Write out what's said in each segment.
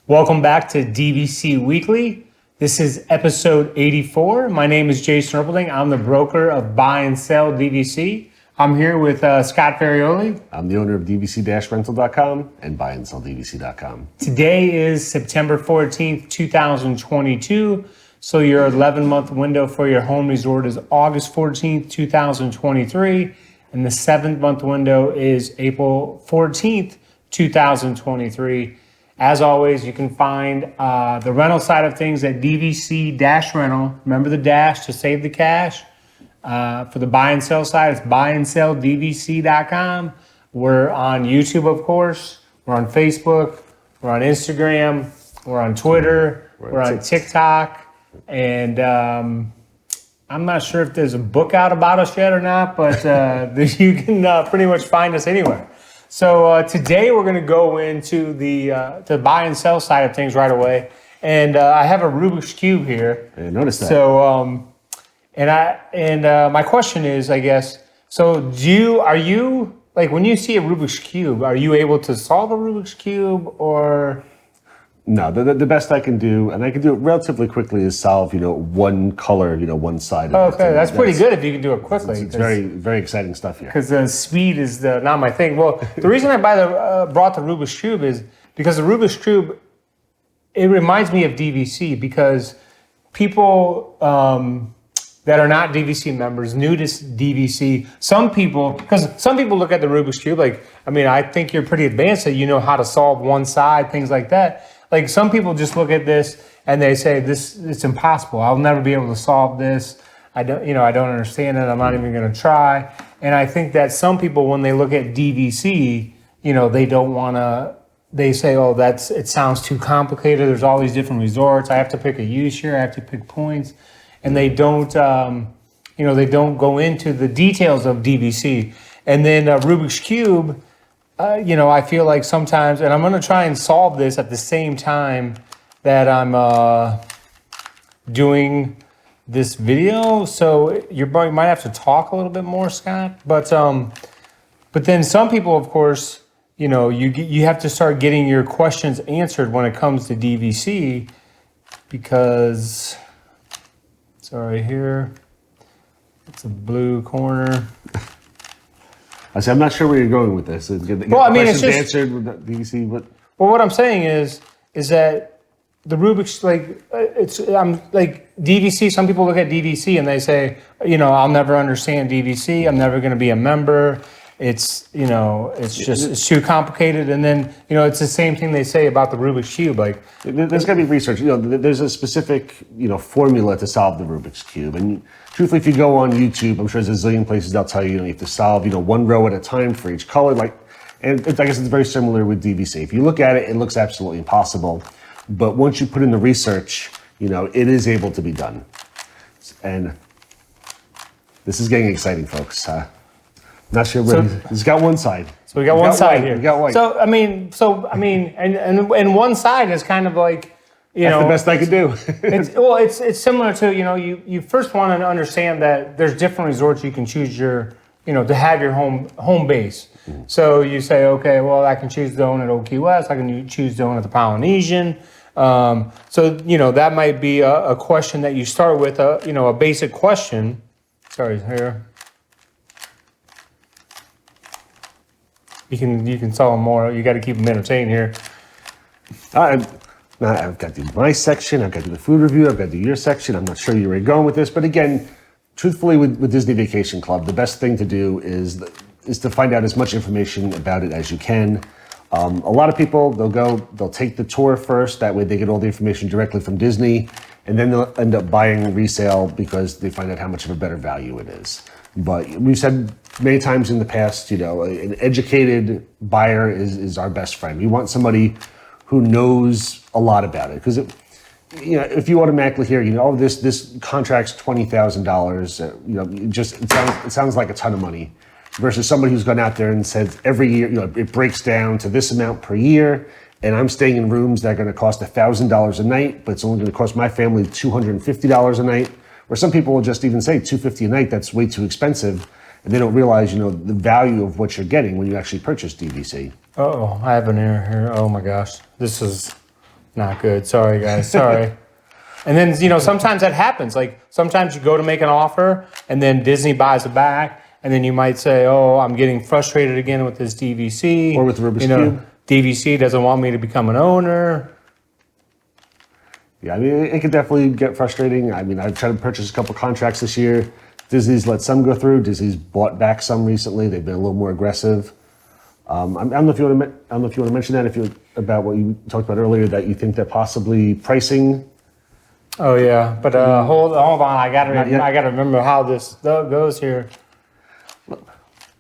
Welcome back to DVC Weekly. This is episode 84. My name is Jason Erpelding. I'm the broker of Buy and Sell DVC. I'm here with Scott Ferrioli. I'm the owner of DVC-Rental.com and BuyandSellDVC.com. Today is September 14th, 2022. So your 11-month window for your home resort is August 14th, 2023. And the 7th-month window is April 14th, 2023. As always, you can find the rental side of things at DVC-Rental. Remember the dash to save the cash. For the buy and sell side, it's BuyandSellDVC.com. We're on YouTube, of course. We're on Facebook. We're on Instagram. We're on Twitter. We're on TikTok. And I'm not sure if there's a book out about us yet or not, but you can pretty much find us anywhere. So today we're going to go into the buy and sell side of things right away, and I have a Rubik's Cube here. I noticed that. So my question is, I guess, so are you like when you see a Rubik's Cube, are you able to solve a Rubik's Cube or? No, the best I can do, and I can do it relatively quickly, is solve, one color, one side of it. Okay, that's pretty good if you can do it quickly. It's very, very exciting stuff here. Because the speed is not my thing. Well, the reason I brought the Rubik's Cube is because the Rubik's Cube, it reminds me of DVC because people that are not DVC members, new to DVC, some people look at the Rubik's Cube like, I think you're pretty advanced that you know how to solve one side, things like that. Like some people just look at this and they say, it's impossible. I'll never be able to solve this. I don't understand it. I'm not even going to try. And I think that some people, when they look at DVC, they don't want to, they say, it sounds too complicated. There's all these different resorts. I have to pick a use here. I have to pick points. And they don't, they don't go into the details of DVC. And then Rubik's Cube, I feel like sometimes, and I'm going to try and solve this at the same time that I'm doing this video. So you might have to talk a little bit more, Scott. But then some people, of course, you have to start getting your questions answered when it comes to DVC because, sorry, here, it's a blue corner. I'm not sure where you're going with this. It's just answered with DVC. But what I'm saying is that the Rubik's DVC. Some people look at DVC and they say, I'll never understand DVC. I'm never going to be a member. It's too complicated. And then it's the same thing they say about the Rubik's Cube. Like there's got to be research. There's a specific formula to solve the Rubik's Cube. And truthfully, if you go on YouTube, I'm sure there's a zillion places they'll tell you you have to solve one row at a time for each color. And I guess it's very similar with DVC. If you look at it, it looks absolutely impossible. But once you put in the research, it is able to be done. And this is getting exciting, folks. Not sure where it's got one side. So we got one side white. here. We got white. And one side is kind of like, that's the best I could do. it's similar to, you first want to understand that there's different resorts you can choose to have your home base. Mm-hmm. So you say, okay, well, I can choose to own at Old Key West. I can choose to own at the Polynesian. That might be a question that you start with, a basic question. Sorry, here. You can sell them more. You got to keep them entertained here. I've got to do my section. I've got to do the food review. I've got to do your section. I'm not sure you were going with this, but again, truthfully, with Disney Vacation Club, the best thing to do is to find out as much information about it as you can. A lot of people, they'll take the tour first. That way, they get all the information directly from Disney, and then they'll end up buying resale because they find out how much of a better value it is. But we've said many times in the past, an educated buyer is our best friend. We want somebody who knows a lot about it. Because, if you automatically hear, this contract's $20,000, it sounds like a ton of money. Versus somebody who's gone out there and said every year, it breaks down to this amount per year. And I'm staying in rooms that are going to cost $1,000 a night, but it's only going to cost my family $250 a night. Or some people will just even say $250 a night, that's way too expensive. And they don't realize, the value of what you're getting when you actually purchase DVC. Oh, I have an error here. Oh my gosh. This is Not good. Sorry, guys. Sorry. And then, you know, sometimes that happens. Like sometimes you go to make an offer and then Disney buys it back. And then you might say, oh, I'm getting frustrated again with this DVC. Or with Rubik's Cube. Cube. DVC doesn't want me to become an owner. Yeah, I mean, it could definitely get frustrating. I mean, I've tried to purchase a couple contracts this year. Disney's let some go through. Disney's bought back some recently. They've been a little more aggressive. I don't know if you want to mention that about what you talked about earlier, that you think that possibly pricing. Oh yeah, but hold on. I gotta remember how this goes here.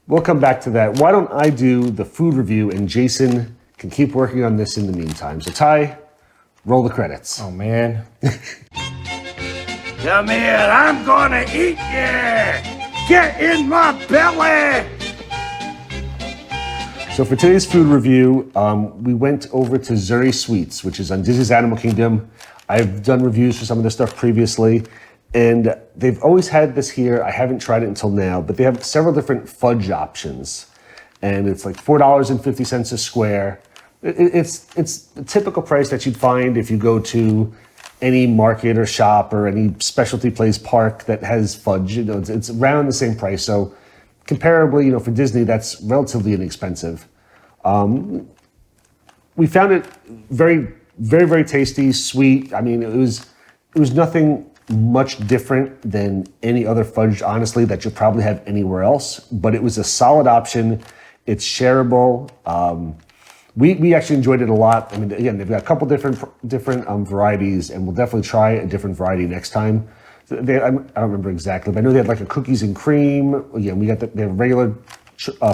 We'll come back to that. Why don't I do the food review and Jason can keep working on this in the meantime. So Ty, roll the credits. Oh man. Come here, I'm gonna eat you! Get in my belly! So for today's food review, we went over to Zuri Sweets, which is on Disney's Animal Kingdom. I've done reviews for some of this stuff previously, and they've always had this here. I haven't tried it until now, but they have several different fudge options, and it's like $4.50 a square. It's the typical price that you'd find if you go to any market or shop or any specialty place park that has fudge. You know, it's around the same price. So comparably, you know, for Disney, that's relatively inexpensive. We found it very, very, very tasty, sweet. I mean, it was nothing much different than any other fudge, honestly, that you'll probably have anywhere else. But it was a solid option. It's shareable. We actually enjoyed it a lot. I mean, again, they've got a couple different varieties, and we'll definitely try a different variety next time. I don't remember exactly, but I know they had like a cookies and cream. Again, we got the regular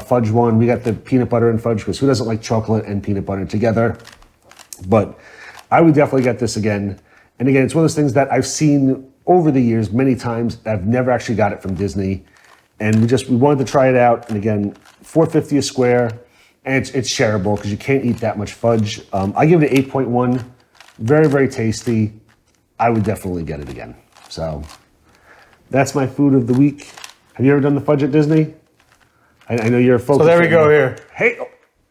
fudge one. We got the peanut butter and fudge, because who doesn't like chocolate and peanut butter together? But I would definitely get this again. And again, it's one of those things that I've seen over the years many times. I've never actually got it from Disney. And we wanted to try it out. And again, $4.50 a square. And it's shareable because you can't eat that much fudge. I give it an 8.1. Very, very tasty. I would definitely get it again. So that's my food of the week. Have you ever done the fudge at Disney? I know you're a focus. So there we go here. Hey,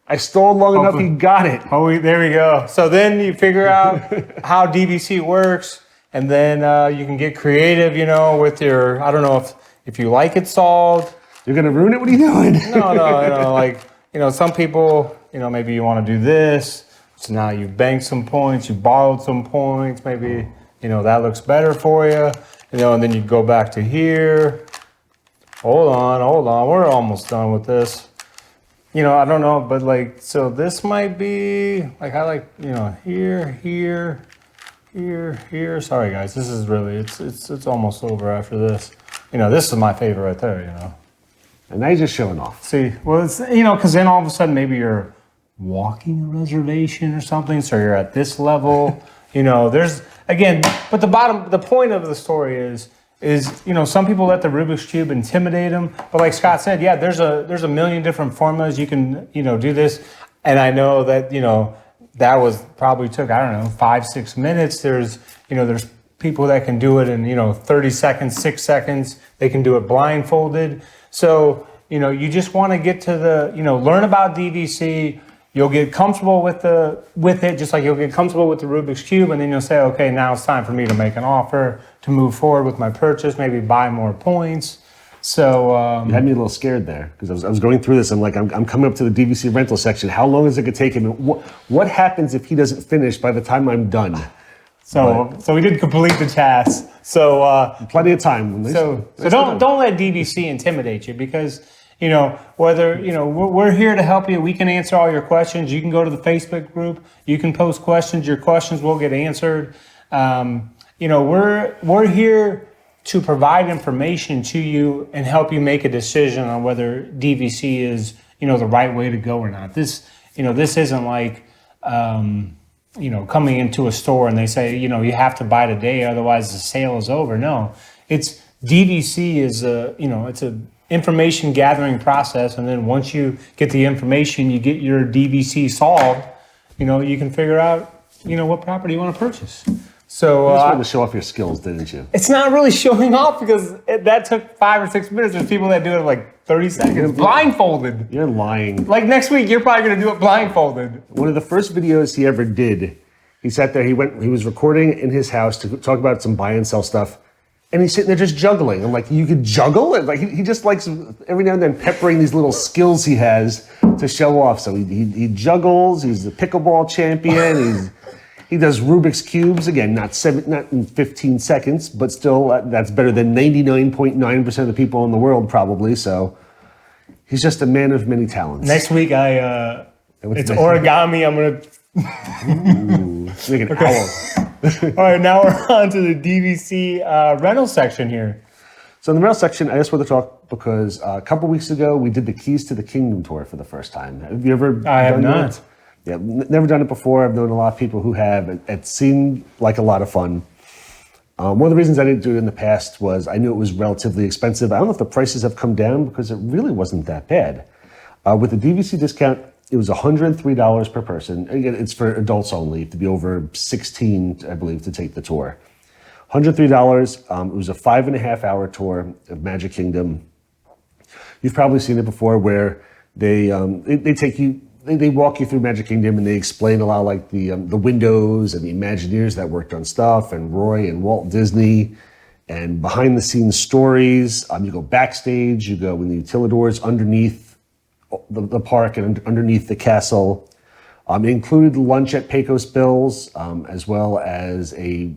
I stole long enough, you got it. Oh, there we go. So then you figure out how DVC works, and then you can get creative, you know, with your, I don't know if you like it solved. You're going to ruin it? What are you doing? No, you know, like, you know, some people, you know, maybe you want to do this. So now you banked some points, you borrowed some points, maybe, you know, that looks better for you. You know, and then you go back to here. Hold on. We're almost done with this. You know, I don't know, but like, so this might be, like, I like, you know, here. Sorry, guys, this is really, it's almost over after this. You know, this is my favorite right there, you know. And now you're just showing off. See, well, it's, you know, because then all of a sudden maybe you're walking a reservation or something, so you're at this level. You know, there's, again, but the point of the story is, you know, some people let the Rubik's Cube intimidate them. But like Scott said, yeah, there's a million different formulas you can, you know, do this. And I know that, you know, that probably took, I don't know, 5-6 minutes. There's people that can do it in, you know, 30 seconds, 6 seconds. They can do it blindfolded. So, you know, you just want to get to learn about DVC. You'll get comfortable with it, just like you'll get comfortable with the Rubik's Cube, and then you'll say, okay, now it's time for me to make an offer, to move forward with my purchase, maybe buy more points. So you had me a little scared there, because I was going through this. I'm like, I'm coming up to the DVC rental section. How long is it going to take him? What happens if he doesn't finish by the time I'm done? So we did complete the task. So plenty of time. So don't let DVC intimidate you, because, you know, whether, you know, we're here to help you. We can answer all your questions. You can go to the Facebook group. You can post questions. Your questions will get answered. You know, we're here to provide information to you and help you make a decision on whether DVC is, you know, the right way to go or not. This isn't like, you know, coming into a store and they say, you know, you have to buy today, otherwise the sale is over. No, it's DVC is it's a information gathering process. And then once you get the information, you get your DVC solved, you know, you can figure out, you know, what property you want to purchase. So you just wanted to show off your skills, didn't you? It's not really showing off, because that took 5 or 6 minutes. There's people that do it in like 30 seconds, blindfolded. You're lying. Like next week, you're probably going to do it blindfolded. One of the first videos he ever did, He sat there. He was recording in his house to talk about some buy and sell stuff, and he's sitting there just juggling. I'm like, you could juggle? Like he just likes every now and then peppering these little skills he has to show off. So he juggles. He's the pickleball champion. He does Rubik's cubes again, not in 15 seconds, but still that's better than 99.9% of the people in the world probably. So he's just a man of many talents. Next week, it's origami. I'm gonna make an owl. All right, now we're on to the DVC rental section here. So in the rental section, I just want to talk because a couple weeks ago we did the Keys to the Kingdom tour for the first time. Have you ever? I have done not. that? Yeah, never done it before. I've known a lot of people who have. It seemed like a lot of fun. One of the reasons I didn't do it in the past was I knew it was relatively expensive. I don't know if the prices have come down because it really wasn't that bad. With the DVC discount, it was $103 per person. Again, it's for adults only. You have to be over 16, I believe, to take the tour. $103. It was a 5.5-hour tour of Magic Kingdom. You've probably seen it before, where they take you. They walk you through Magic Kingdom and they explain a lot of like the windows and the Imagineers that worked on stuff, and Roy and Walt Disney, and behind the scenes stories. You go backstage, you go in the utilidors underneath the park and underneath the castle. It included lunch at Pecos Bill's, as well as a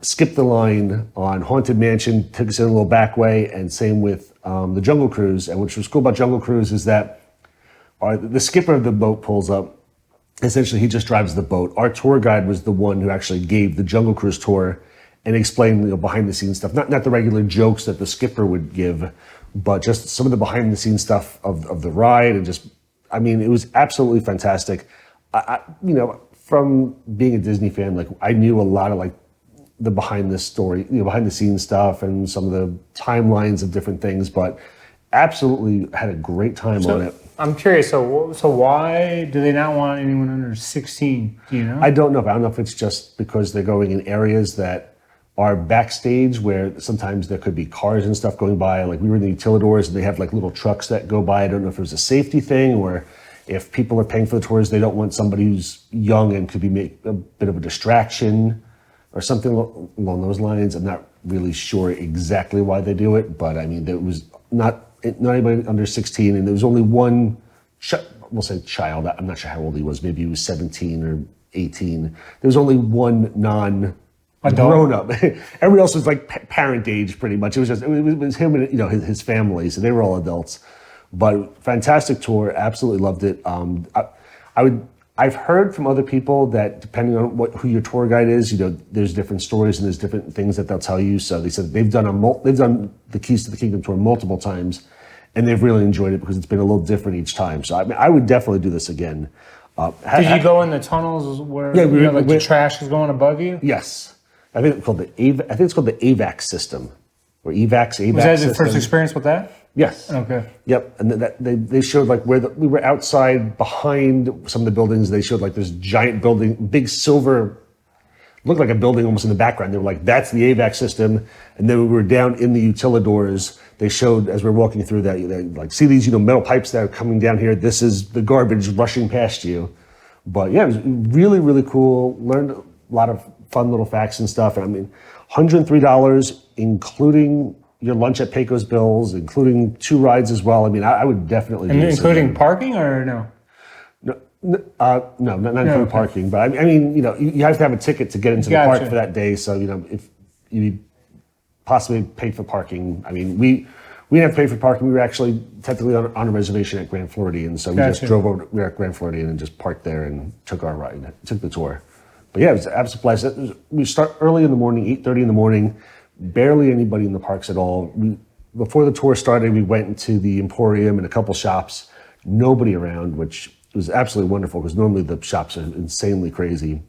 skip the line on Haunted Mansion, took us in a little back way, and same with the Jungle Cruise. And which was cool about Jungle Cruise is that the skipper of the boat pulls up. Essentially, he just drives the boat. Our tour guide was the one who actually gave the Jungle Cruise tour and explained behind the scenes stuff. Not the regular jokes that the skipper would give, but just some of the behind the scenes stuff of the ride. And just, I mean, it was absolutely fantastic. From being a Disney fan, like I knew a lot of like the behind the scenes stuff and some of the timelines of different things, but absolutely had a great time on it. I'm curious. So why do they not want anyone under 16? Do you know? I don't know. I don't know if it's just because they're going in areas that are backstage where sometimes there could be cars and stuff going by. Like we were in the utilidors and they have like little trucks that go by. I don't know if it was a safety thing or if people are paying for the tours, they don't want somebody who's young and could be a bit of a distraction or something along those lines. I'm not really sure exactly why they do it, but I mean, there was not anybody under 16, and there was only one, we'll say child. I'm not sure how old he was. Maybe he was 17 or 18. There was only one grown up. Everybody else was like parent age, pretty much. It was him and his family, so they were all adults. But fantastic tour, absolutely loved it. I've heard from other people that depending on who your tour guide is, there's different stories and there's different things that they'll tell you. So they said they've done the Keys to the Kingdom tour multiple times, and they've really enjoyed it because it's been a little different each time. So I would definitely do this again. Did you go in the tunnels where the trash is going above you? Yes, I think it's called the AVAC system, or AVAC. Was that your system. first experience with that? Yes. Okay. Yep. And they showed like where we were outside behind some of the buildings. They showed like this giant building, big silver, looked like a building almost in the background. They were like, that's the AVAC system. And then we were down in the utilidors. They showed as we were walking through that, they like see these metal pipes that are coming down here. This is the garbage rushing past you. But yeah, it was really, really cool. Learned a lot of fun little facts and stuff. And I mean, $103, including your lunch at Pecos Bill's, including 2 rides as well. I mean, I would definitely do this including again. parking or no? No, not including parking. But I mean, you have to have a ticket to get into the park for that day. So, if you possibly paid for parking, I mean, we didn't have to pay for parking. We were actually technically on a reservation at Grand Floridian. So we just drove over. We were at Grand Floridian and just parked there and took our ride, took the tour. But yeah, it was an absolute blast. We start early in the morning, 8:30 in the morning. Barely anybody in the parks at all. Before the tour started, we went into the Emporium and a couple shops. Nobody around, which was absolutely wonderful because normally the shops are insanely crazy.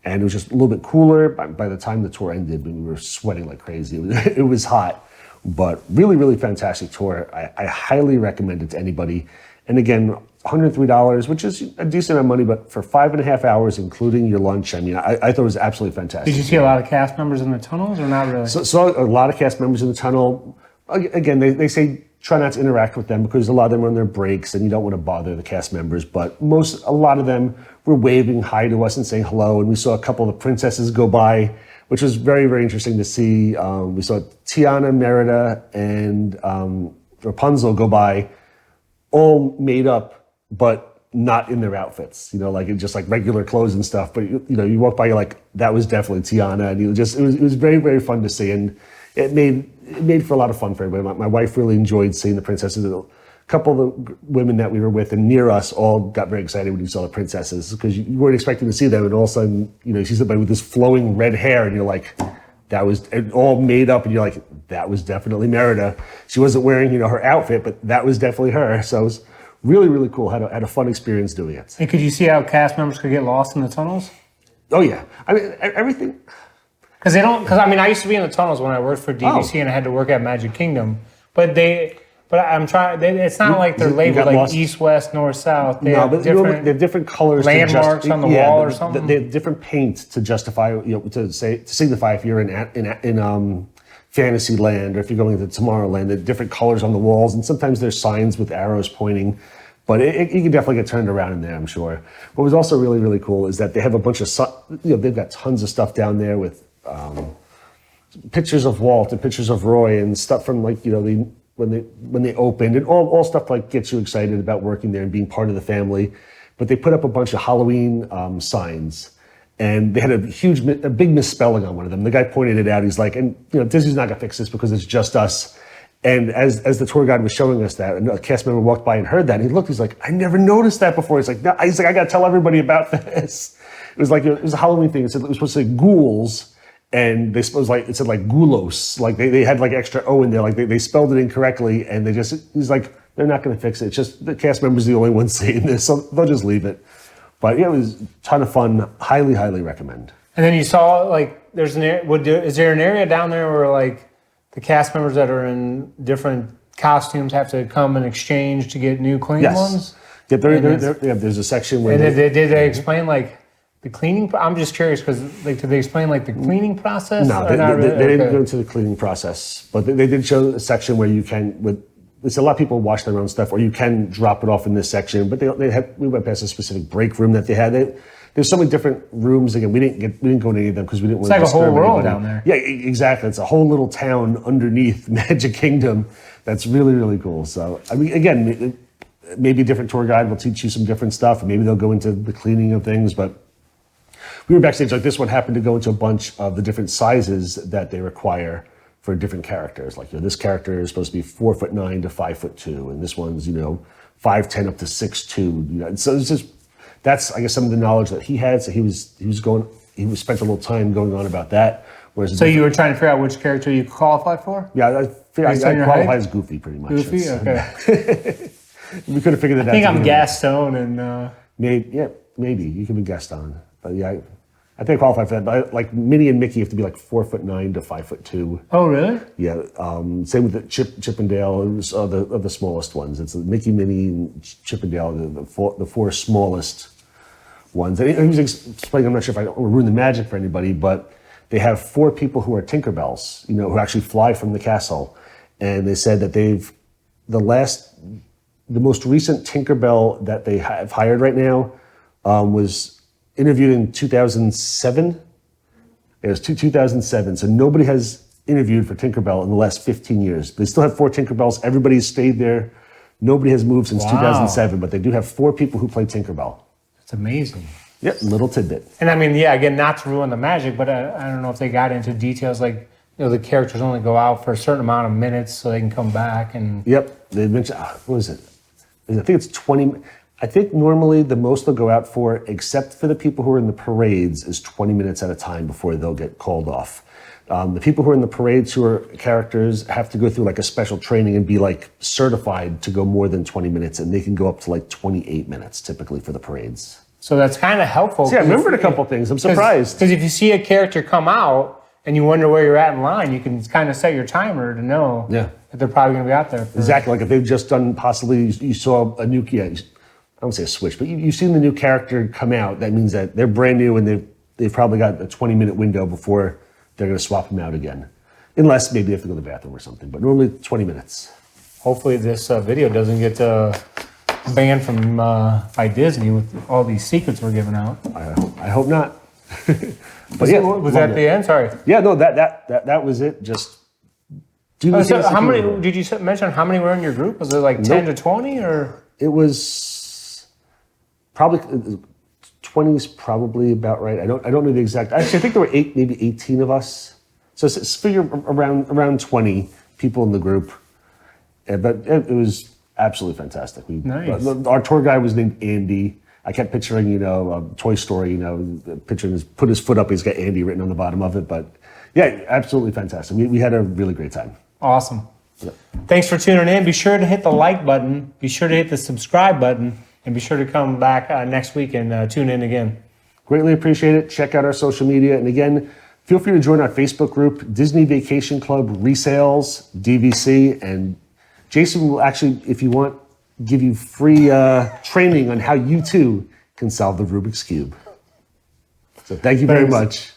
And it was just a little bit cooler. By the time the tour ended, we were sweating like crazy. It was hot, but really, really fantastic tour. I highly recommend it to anybody. And again, $103, which is a decent amount of money, but for 5.5 hours, including your lunch, I mean, I thought it was absolutely fantastic. Did you see a lot of cast members in the tunnels or not really? So saw a lot of cast members in the tunnel. Again, they say try not to interact with them because a lot of them are on their breaks and you don't want to bother the cast members, but a lot of them were waving hi to us and saying hello. And we saw a couple of the princesses go by, which was very, very interesting to see. We saw Tiana, Merida, and Rapunzel go by, all made up, but not in their outfits, like in just like regular clothes and stuff. But you walk by, you're like, that was definitely Tiana, and it was very, very fun to see, and it made for a lot of fun for everybody. My wife really enjoyed seeing the princesses. A couple of the women that we were with and near us all got very excited when you saw the princesses, because you weren't expecting to see them, and all of a sudden, you see somebody with this flowing red hair, and you're like, that was all made up, and you're like, that was definitely Merida. She wasn't wearing, her outfit, but that was definitely her. So it was really, really cool. Had a fun experience doing it. And could you see how cast members could get lost in the tunnels? Oh yeah, I mean everything. Because I used to be in the tunnels when I worked for DVC, and I had to work at Magic Kingdom. But I'm trying. It's not like they're labeled like lost? East, west, north, south. They have different colors, landmarks on the wall or something. They have different paint to justify, to signify if you're in Fantasyland or if you're going to Tomorrowland. There are different colors on the walls, and sometimes there's signs with arrows pointing. But you can definitely get turned around in there, I'm sure. What was also really, really cool is that they have a bunch of, they've got tons of stuff down there with pictures of Walt and pictures of Roy and stuff from when they opened, and all stuff like gets you excited about working there and being part of the family. But they put up a bunch of Halloween signs, and they had a big misspelling on one of them. The guy pointed it out. He's like, and Disney's not gonna fix this because it's just us. And as the tour guide was showing us that, and a cast member walked by and heard that, and he looked, he's like, I never noticed that before. He's like, no, I gotta tell everybody about this. It was a Halloween thing. It was supposed to say ghouls, and it said like goulos, like they had like extra O in there, like they spelled it incorrectly, and he's like, they're not going to fix it. It's just the cast members are the only ones saying this, so they'll just leave it. But yeah, it was a ton of fun. Highly, highly recommend. And then you saw like is there an area down there where like the cast members that are in different costumes have to come and exchange to get new clean ones? Yeah, there's a section where did they explain like the cleaning? I'm just curious because did they explain like the cleaning process? No, they didn't go into the cleaning process, but they did show a section where you can It's a lot of people wash their own stuff, or you can drop it off in this section. But we went past a specific break room that they had. There's so many different rooms. Again, we didn't go to any of them because we didn't want to disturb anybody. It's like a whole world down there. Yeah, exactly. It's a whole little town underneath Magic Kingdom. That's really, really cool. So I mean, again, maybe a different tour guide will teach you some different stuff, and maybe they'll go into the cleaning of things. But we were backstage. Like this one happened to go into a bunch of the different sizes that they require for different characters. Like, this character is supposed to be 4'9" to 5'2", and this one's, 5'10" up to 6'2". And so it's just, that's, I guess, some of the knowledge that he had. So he spent a little time going on about that. So you were trying to figure out which character you qualify for? Yeah, I qualify as Goofy pretty much. Goofy, okay. We could have figured that out. I think I'm Gaston and. Maybe you could be Gaston, but yeah. I think I qualify for that, but like Minnie and Mickey have to be like 4'9" to 5'2". Oh, really? Yeah. Same with the Chip and Dale, of the smallest ones. It's Mickey, Minnie, and Chip and Dale, the four smallest ones. And he was explaining, I'm not sure if I will ruin the magic for anybody, but they have 4 people who are Tinkerbells, who actually fly from the castle. And they said that the most recent Tinkerbell that they have hired right now was interviewed in 2007. It was 2007. So nobody has interviewed for Tinkerbell in the last 15 years. They still have 4 Tinkerbells. Everybody's stayed there. Nobody has moved since 2007, but they do have 4 people who play Tinkerbell. That's amazing. Yep, little tidbit. And I mean, yeah, again, not to ruin the magic, but I don't know if they got into details like, the characters only go out for a certain amount of minutes so they can come back and... Yep, they mentioned, what is it? I think it's 20... I think normally the most they'll go out for, except for the people who are in the parades, is 20 minutes at a time before they'll get called off. The people who are in the parades who are characters have to go through like a special training and be like certified to go more than 20 minutes, and they can go up to like 28 minutes typically for the parades. So that's kind of helpful. See, I remembered a couple things. I'm surprised. Because if you see a character come out and you wonder where you're at in line, you can kind of set your timer to know that they're probably going to be out there. Exactly. Like if they've just done, possibly you saw a new, I don't say a switch, but you've seen the new character come out. That means that they're brand new and they've probably got a 20-minute window before they're going to swap them out again. Unless maybe they have to go to the bathroom or something, but normally 20 minutes. Hopefully this video doesn't get banned from by Disney with all these secrets we're giving out. I hope not. But yeah, Was that the end? Sorry. Yeah, no, that was it. Just do the So things that how many people do. did you mention? How many were in your group? Was it like 10 to 20 or? It was probably 20 is probably about right. I don't know the exact. Actually, I think there were maybe 18 of us. So figure around 20 people in the group. But it was absolutely fantastic. Nice. Our tour guide was named Andy. I kept picturing, Toy Story, picturing put his foot up, he's got Andy written on the bottom of it. But yeah, absolutely fantastic. We had a really great time. Awesome. Yeah. Thanks for tuning in. Be sure to hit the like button. Be sure to hit the subscribe button. And be sure to come back next week and tune in again. Greatly appreciate it. Check out our social media. And again, feel free to join our Facebook group, Disney Vacation Club Resales, DVC. And Jason will actually, if you want, give you free training on how you too can solve the Rubik's Cube. So thank you very much.